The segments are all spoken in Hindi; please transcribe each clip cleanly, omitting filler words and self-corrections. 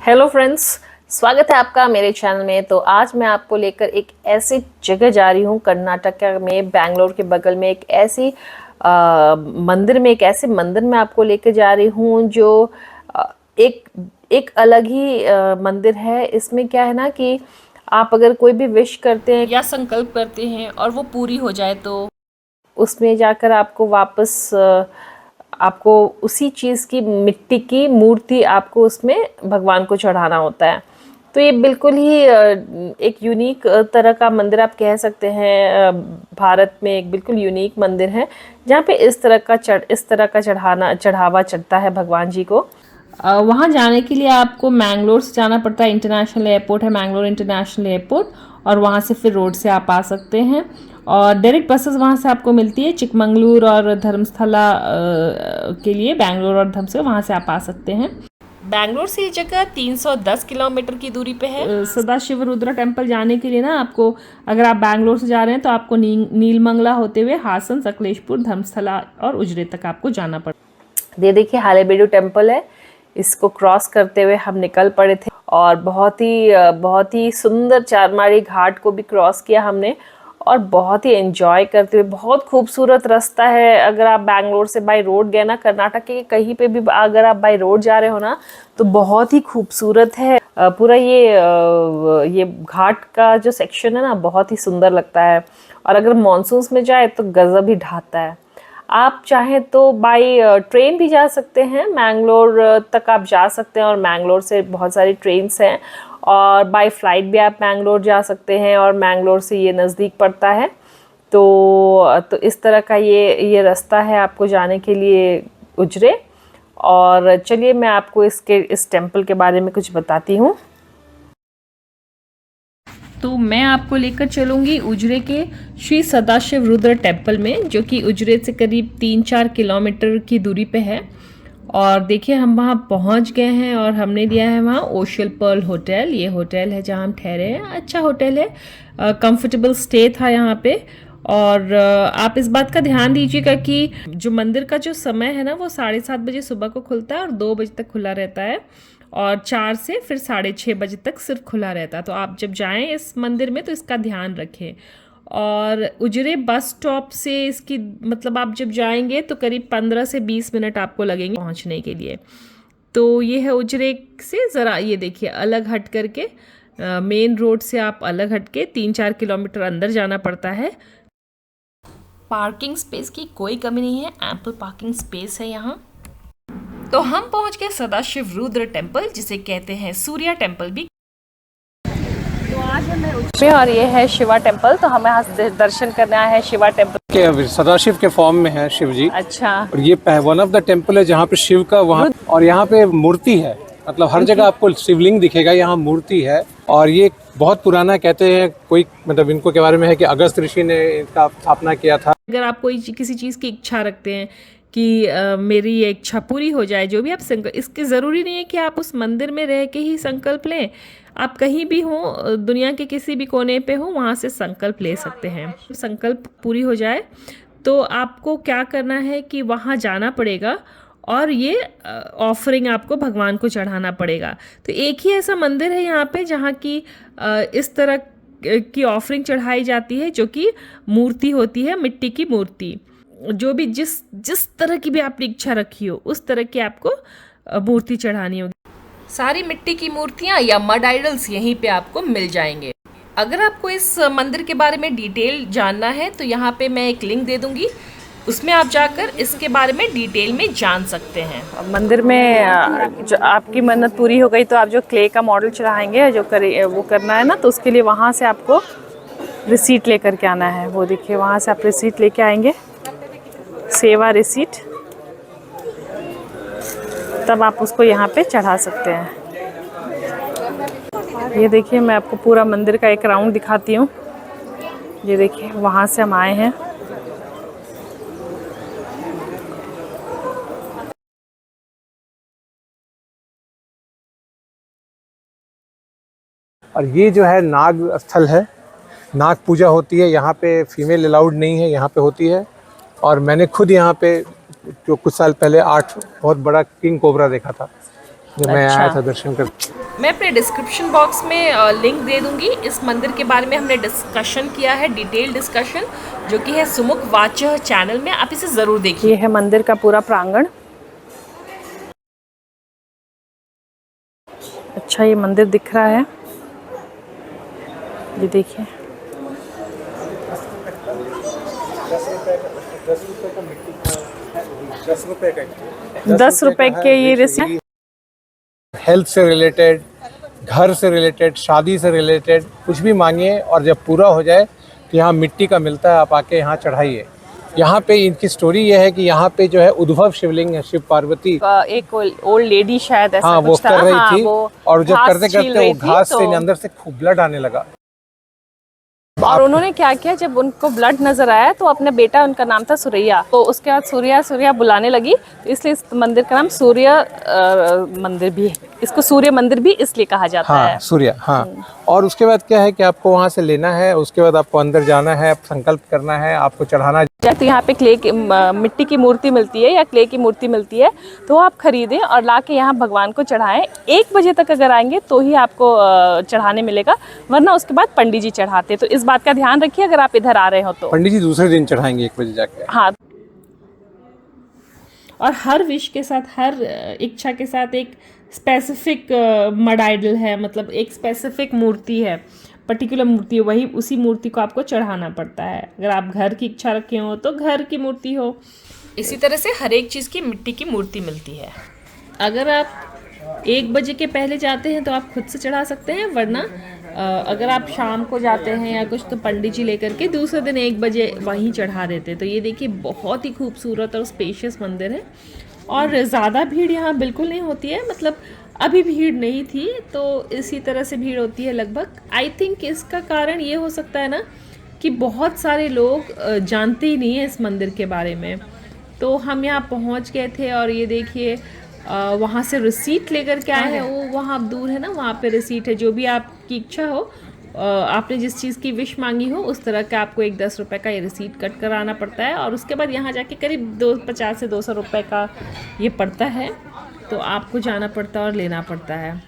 हेलो फ्रेंड्स, स्वागत है आपका मेरे चैनल में। तो आज मैं आपको लेकर एक ऐसी जगह जा रही हूँ कर्नाटक में, बैंगलोर के बगल में एक ऐसी ऐसे मंदिर में आपको लेकर जा रही हूँ जो एक अलग ही मंदिर है। इसमें क्या है ना कि आप अगर कोई भी विश करते हैं या संकल्प करते हैं और वो पूरी हो जाए तो उसमें जाकर आपको वापस आपको उसी चीज़ की मिट्टी की मूर्ति आपको उसमें भगवान को चढ़ाना होता है। तो ये बिल्कुल ही एक यूनिक तरह का मंदिर आप कह सकते हैं। भारत में एक बिल्कुल यूनिक मंदिर है जहाँ पे इस तरह का चढ़ावा चढ़ता है भगवान जी को। वहाँ जाने के लिए आपको मैंगलोर से जाना पड़ता है। इंटरनेशनल एयरपोर्ट है मैंगलोर इंटरनेशनल एयरपोर्ट, और वहाँ से फिर रोड से आप आ सकते हैं और डायरेक्ट बसेस वहाँ से आपको मिलती है चिकमंगलूर और धर्मस्थला के लिए। बैंगलोर और धर्म से वहाँ से आप आ सकते हैं। बैंगलोर से ये जगह 310 किलोमीटर की दूरी पे है। सदाशिव रुद्र टेम्पल जाने के लिए ना आपको, अगर आप बैंगलोर से जा रहे हैं तो आपको नीलमंगला होते हुए हासन, सकलेशपुर, धर्मस्थला और उजरे तक आपको जाना पड़ता है। देखिए हालेबीडु टेम्पल है, इसको क्रॉस करते हुए हम निकल पड़े थे और बहुत ही सुंदर चारमाड़ी घाट को भी क्रॉस किया हमने और बहुत ही एंजॉय करते हुए। बहुत खूबसूरत रास्ता है। अगर आप बैंगलोर से बाय रोड गए ना, कर्नाटक के कहीं पे भी अगर आप बाय रोड जा रहे हो ना, तो बहुत ही खूबसूरत है पूरा ये घाट का जो सेक्शन है ना, बहुत ही सुंदर लगता है। और अगर मानसून में जाए तो गजब ही ढाता है। आप चाहें तो बाय ट्रेन भी जा सकते हैं, मैंगलोर तक आप जा सकते हैं और मैंगलोर से बहुत सारी ट्रेन्स हैं, और बाय फ्लाइट भी आप मैंगलोर जा सकते हैं और मैंगलोर से ये नज़दीक पड़ता है। तो इस तरह का ये रास्ता है आपको जाने के लिए उजरे। और चलिए मैं आपको इस टेम्पल के बारे में कुछ बताती हूँ। तो मैं आपको लेकर चलूँगी उजरे के श्री सदाशिव रुद्र टेम्पल में, जो कि उजरे से करीब 3-4 किलोमीटर की दूरी पे है। और देखिए हम वहाँ पहुँच गए हैं और हमने लिया है वहाँ ओशियल पर्ल होटल। ये होटल है जहाँ हम ठहरे हैं। अच्छा होटल है, कंफर्टेबल स्टे था यहाँ पे। और आप इस बात का ध्यान दीजिएगा कि जो मंदिर का जो समय है ना, वो 7:30 बजे सुबह को खुलता है और 2 बजे तक खुला रहता है, और 4 से फिर 6:30 बजे तक सिर्फ खुला रहता है। तो आप जब जाएं इस मंदिर में तो इसका ध्यान रखें। और उजरे बस स्टॉप से इसकी मतलब आप जब जाएंगे तो करीब 15 से 20 मिनट आपको लगेंगे पहुंचने के लिए। तो ये है उजरे से ज़रा ये देखिए अलग हट करके, मेन रोड से आप अलग हट के 3-4 किलोमीटर अंदर जाना पड़ता है। पार्किंग स्पेस की कोई कमी नहीं है, एम्पल पार्किंग स्पेस है यहाँ। तो हम पहुंच गए सदाशिव रुद्र टेम्पल, जिसे कहते हैं सूर्या टेम्पल भी। तो आज हमें उज्जैन और ये है शिवा टेम्पल, तो हमें यहाँ दर्शन करने आया है शिवा टेम्पल के सदाशिव के फॉर्म में है शिव जी। अच्छा। और ये वन ऑफ द टेम्पल है जहाँ पे शिव का वहाँ, और यहाँ पे मूर्ति है। मतलब हर जगह आपको शिवलिंग दिखेगा, यहाँ मूर्ति है। और ये बहुत पुराना कहते हैं, कोई मतलब इनको के बारे में है कि अगस्त ऋषि ने इनका स्थापना किया था। अगर आप कोई किसी चीज़ की इच्छा रखते हैं कि मेरी ये इच्छा पूरी हो जाए, जो भी आप संकल्प, इसके ज़रूरी नहीं है कि आप उस मंदिर में रह के ही संकल्प लें। आप कहीं भी हो, दुनिया के किसी भी कोने पे हो, वहाँ से संकल्प ले सकते हैं। संकल्प पूरी हो जाए तो आपको क्या करना है कि वहाँ जाना पड़ेगा और ये ऑफरिंग आपको भगवान को चढ़ाना पड़ेगा। तो एक ही ऐसा मंदिर है यहाँ पे जहाँ की इस तरह की ऑफरिंग चढ़ाई जाती है, जो कि मूर्ति होती है, मिट्टी की मूर्ति। जो भी जिस तरह की भी आपने इच्छा रखी हो उस तरह की आपको मूर्ति चढ़ानी होगी। सारी मिट्टी की मूर्तियाँ या मड आइडल्स यहीं पे आपको मिल जाएंगे। अगर आपको इस मंदिर के बारे में डिटेल जानना है तो यहाँ पे मैं एक लिंक दे दूँगी, उसमें आप जाकर इसके बारे में डिटेल में जान सकते हैं। मंदिर में जो आपकी मन्नत पूरी हो गई तो आप जो क्ले का मॉडल चढ़ाएंगे वो करना है ना, तो उसके लिए वहाँ से आपको रिसीट लेकर के आना है। वो देखिए वहाँ से आप रिसीट लेके आएंगे, सेवा रिसीट, तब आप उसको यहाँ पे चढ़ा सकते हैं। ये देखिए मैं आपको पूरा मंदिर का एक राउंड दिखाती हूँ। ये देखिए वहाँ से हम आए हैं। और ये जो है नाग स्थल है, नाग पूजा होती है यहाँ पे। फीमेल अलाउड नहीं है, यहाँ पे होती है। और मैंने खुद यहाँ पे जो कुछ साल पहले 8 बहुत बड़ा किंग कोबरा देखा था जब मैं आया था दर्शन कर। मैं अपने डिस्क्रिप्शन बॉक्स में लिंक दे दूंगी। इस मंदिर के बारे में हमने डिस्कशन किया है, डिटेल डिस्कशन, जो कि है सुमुख वाचः चैनल में, आप इसे ज़रूर देखिए। ये है मंदिर का पूरा प्रांगण। अच्छा ये मंदिर दिख रहा है, ये देखिए। 10 रुपए के ये रिसिप्ट। हेल्थ से रिलेटेड, घर से रिलेटेड, शादी से रिलेटेड कुछ भी मांगिए और जब पूरा हो जाए तो यहाँ मिट्टी का मिलता है, आप आके यहाँ चढ़ाइए। यहाँ पे इनकी स्टोरी ये है कि यहाँ पे जो है उद्भव शिवलिंग है, शिव पार्वती। एक ओल्ड लेडी शायद ऐसा हाँ, वो कुछ था। कर रही थी और जब घास करते छील करते वो रही थी, घास से तो अंदर से खूब ब्लड आने लगा। और उन्होंने क्या किया, जब उनको ब्लड नजर आया तो अपना बेटा, उनका नाम था सूर्या, तो उसके बाद सूर्या सूर्या बुलाने लगी, तो इसलिए इस मंदिर का नाम सूर्य मंदिर भी है। इसको सूर्य मंदिर भी इसलिए कहा जाता हाँ, है। सूर्य। हाँ, और उसके बाद क्या है कि आपको वहाँ से लेना है, उसके बाद आपको अंदर जाना है, संकल्प करना है, आपको चढ़ाना। तो यहाँ पे क्ले की मिट्टी की मूर्ति मिलती है या क्ले की मूर्ति मिलती है, तो आप खरीदें और लाके यहाँ भगवान को चढ़ाएं। 1 बजे तक अगर आएंगे तो ही आपको चढ़ाने मिलेगा, वरना उसके बाद पंडित जी चढ़ाते। तो इस बात का ध्यान रखिए अगर आप इधर आ रहे हो तो। पंडित जी दूसरे दिन चढ़ाएंगे 1 बजे जाके। हाँ, और हर विश के साथ, हर इच्छा के साथ एक स्पेसिफिक मड आइडल है, मतलब एक स्पेसिफिक मूर्ति है, पर्टिकुलर मूर्ति है, वही उसी मूर्ति को आपको चढ़ाना पड़ता है। अगर आप घर की इच्छा रखे हो तो घर की मूर्ति हो। इसी तरह से हर एक चीज़ की मिट्टी की मूर्ति मिलती है। अगर आप 1 बजे के पहले जाते हैं तो आप खुद से चढ़ा सकते हैं, वरना अगर आप शाम को जाते हैं या कुछ तो पंडित जी लेकर के दूसरे दिन 1 बजे वहीं चढ़ा देते हैं। तो ये देखिए बहुत ही खूबसूरत और स्पेशियस मंदिर है और ज़्यादा भीड़ यहाँ बिल्कुल नहीं होती है, मतलब अभी भीड़ नहीं थी, तो इसी तरह से भीड़ होती है लगभग। आई थिंक इसका कारण ये हो सकता है ना कि बहुत सारे लोग जानते ही नहीं हैं इस मंदिर के बारे में। तो हम यहाँ पहुँच गए थे और ये देखिए वहाँ से रिसीट लेकर के आए हैं। वो वहाँ दूर है ना, वहाँ पे रिसीट है। जो भी आपकी इच्छा हो, आपने जिस चीज़ की विश मांगी हो उस तरह का आपको एक 10 रुपये का ये रिसीट कट कराना पड़ता है, और उसके बाद यहाँ जाके करीब 50 से 200 रुपये का ये पड़ता है। तो आपको जाना पड़ता है और लेना पड़ता है।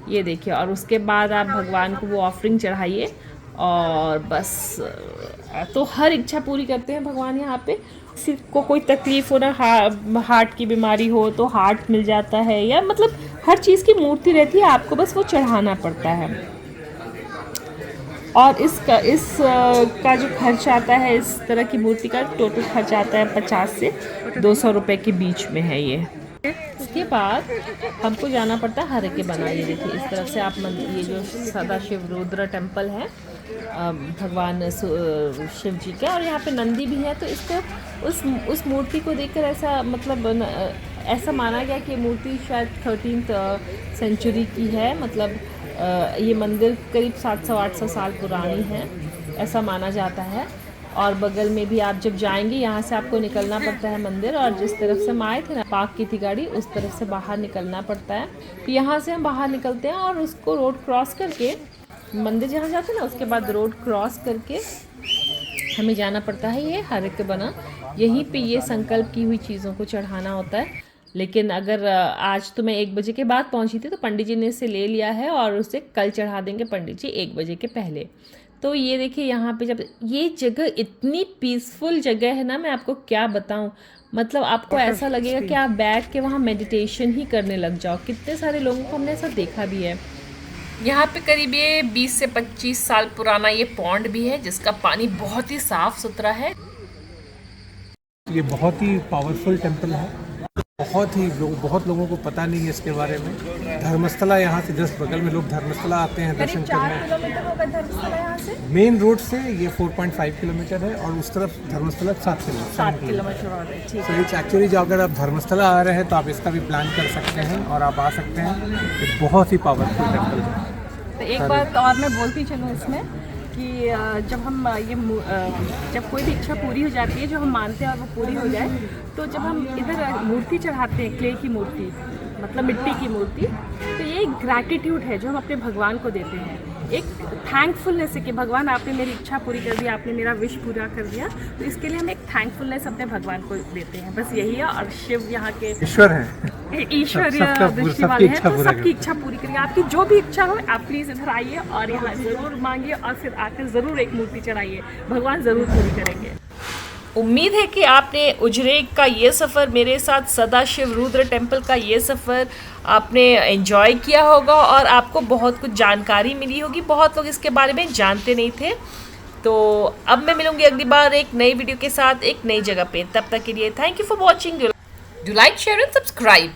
ये देखिए, और उसके बाद आप भगवान को वो ऑफरिंग चढ़ाइए और बस। तो हर इच्छा पूरी करते हैं भगवान यहाँ पे। किसी को कोई तकलीफ़ हो ना, हार्ट की बीमारी हो तो हार्ट मिल जाता है, या मतलब हर चीज़ की मूर्ति रहती है, आपको बस वो चढ़ाना पड़ता है। और इसका जो खर्च आता है, इस तरह की मूर्ति का टोटल खर्च आता है 50 से 200 रुपये के बीच में है ये। इसके बाद हमको जाना पड़ता है हरे के बना। ये देखिए इस तरफ से आप ये जो सदाशिव रुद्र टेम्पल है भगवान शिव जी का, और यहाँ पे नंदी भी है। तो इसको उस मूर्ति को देखकर ऐसा मतलब ऐसा माना गया कि मूर्ति शायद 13th सेंचुरी की है, मतलब ये मंदिर करीब 700-800 साल पुरानी है, ऐसा माना जाता है। और बगल में भी आप जब जाएंगे, यहाँ से आपको निकलना पड़ता है मंदिर, और जिस तरफ से हम आए थे ना, पार्क की थी गाड़ी, उस तरफ से बाहर निकलना पड़ता है। तो यहाँ से हम बाहर निकलते हैं और उसको रोड क्रॉस करके मंदिर जहाँ जाते हैं ना, उसके बाद रोड क्रॉस करके हमें जाना पड़ता है ये हरिक बना। यहीं पे ये संकल्प की हुई चीज़ों को चढ़ाना होता है। लेकिन अगर आज तो मैं 1 बजे के बाद पहुंची थी, तो पंडित जी ने इसे ले लिया है और उसे कल चढ़ा देंगे पंडित जी 1 बजे के पहले। तो ये देखिए यहाँ पे जब ये जगह इतनी पीसफुल जगह है ना, मैं आपको क्या बताऊँ, मतलब आपको ऐसा लगेगा कि आप बैठ के वहाँ मेडिटेशन ही करने लग जाओ। कितने सारे लोगों को हमने ऐसा देखा भी है। यहाँ पे करीब ये 20 से 25 साल पुराना ये पॉन्ड भी है, जिसका पानी बहुत ही साफ सुथरा है। ये बहुत ही पावरफुल टेम्पल है, बहुत लोगों को पता नहीं है इसके बारे में। धर्मस्थला यहाँ से जस्ट बगल में लोग धर्मस्थला आते हैं दर्शन करने। 4 किलोमीटर होगा धर्मस्थला यहाँ से। मेन रोड से ये 4.5 किलोमीटर है और उस तरफ धर्मस्थला 7 किलोमीटर और है। ठीक है। तो एक्चुअली जो अगर आप धर्मस्थला आ रहे हैं तो आप इसका भी प्लान कर सकते हैं और आप आ सकते हैं। ये बहुत ही पावरफुल टेम्पल है। तो एक बात और मैं बोलती चलूँ इसमें कि जब हम जब कोई भी इच्छा पूरी हो जाती है जो हम मानते हैं और वो पूरी हो जाए, तो जब हम इधर मूर्ति चढ़ाते हैं, क्ले की मूर्ति मतलब मिट्टी की मूर्ति, तो ये एक ग्रैटिट्यूड है जो हम अपने भगवान को देते हैं एक थैंकफुलनेस है कि भगवान आपने मेरी इच्छा पूरी कर दी, आपने मेरा विश पूरा कर दिया। तो इसके लिए हम एक थैंकफुलनेस अपने भगवान को देते हैं, बस यही है। और शिव यहाँ के ईश्वर है, ईश्वरीय दृष्टि वाले हैं, तो सबकी इच्छा पूरी करिए। आपकी जो भी इच्छा हो आप प्लीज़ इधर आइए और यहाँ ज़रूर मांगिए और फिर आकर ज़रूर एक मूर्ति चढ़ाइए, भगवान ज़रूर पूरी करेंगे। उम्मीद है कि आपने उजरेक का ये सफ़र, मेरे साथ सदाशिव रुद्र टेम्पल का ये सफ़र आपने एंजॉय किया होगा और आपको बहुत कुछ जानकारी मिली होगी। बहुत लोग इसके बारे में जानते नहीं थे। तो अब मैं मिलूंगी अगली बार एक नई वीडियो के साथ एक नई जगह पे। तब तक के लिए thank you for watching. Do like, share and subscribe.